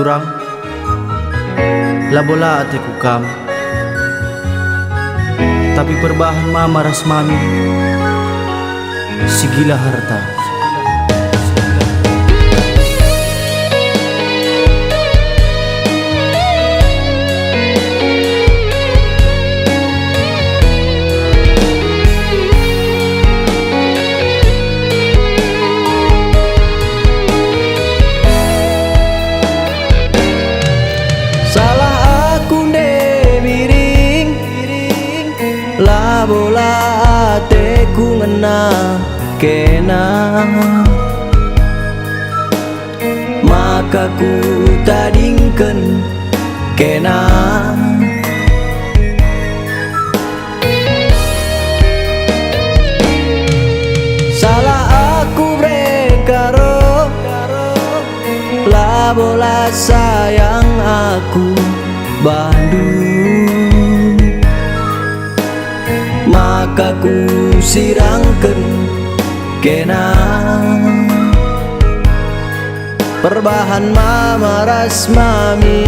jurang labola ate kukam, tapi perbahan mama rasmami sigila harta. Salah aku ne miring labola ateku ngena kena, maka ku tadingken kena. Salah aku brekaro labola sayang aku Bandung, maka ku sirangken kena. Perbahan mama rasmami,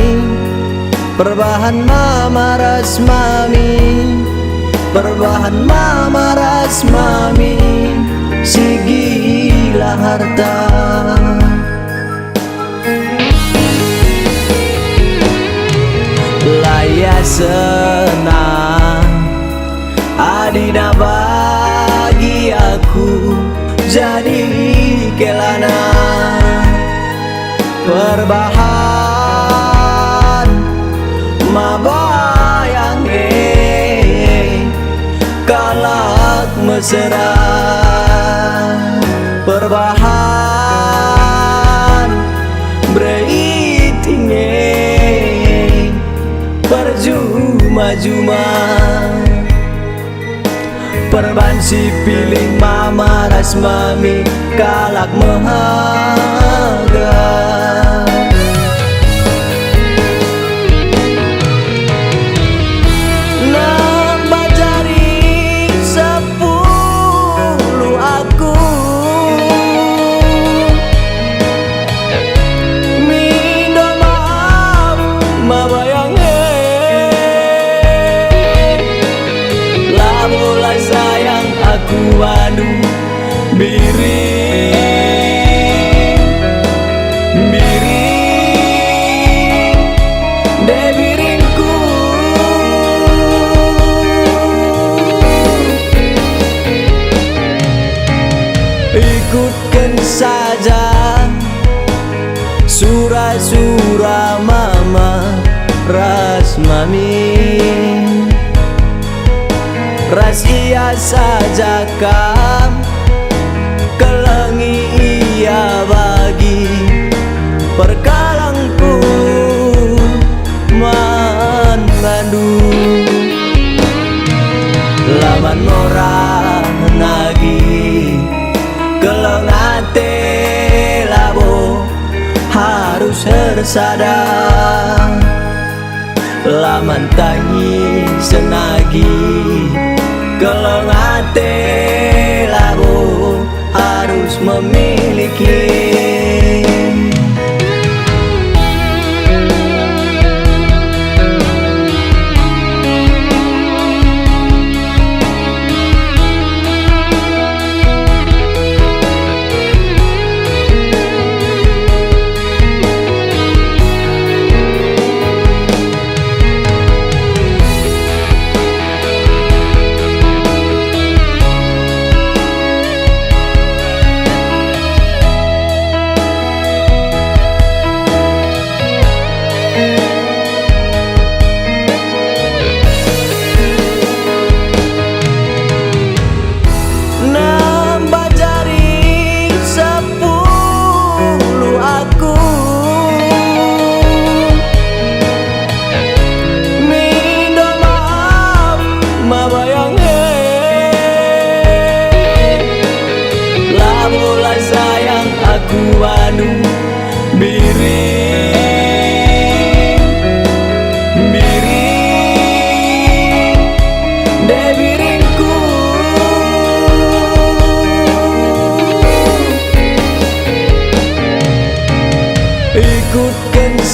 perbahan mama rasmami, perbahan mama rasmami sigila harta. Laya senang adina bagi aku jadi kelana. Perbahan mabayang kalak mesra. Perbahan breiting perjuma-juma. Perban si piling mama rasmami kalak mehaga. Nang bajari 10 aku mindo maaf mabayang labola sayang aku Bandung biring de biringku. Ikutkan saja surah-surah mama rasmami, rahasia saja kam kelengi ia bagi perkalangku mengandung. Laman orang lagi kelengate labo harus tersadar. Laman tangi senagi kelengate labo harus memiliki.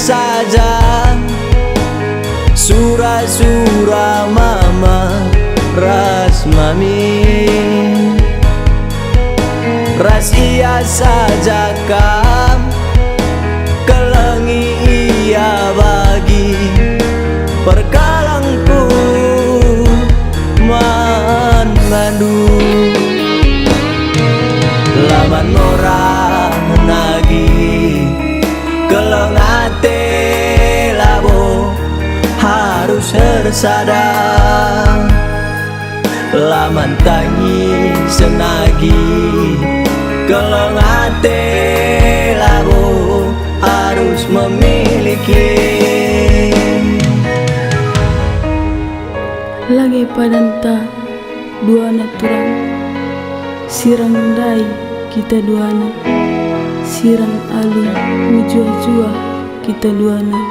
saja Sura-sura mama ras mami Ras iya saja kam Kelengi iya bagi Perkalangku man mandu Laman orang nagi Kelengate labo harus bersada Laman tangi senagi Kelengate labo harus memiliki Lagi padanta duana turang Sirang dai kita duana Sirang alu mujua-jua kita duana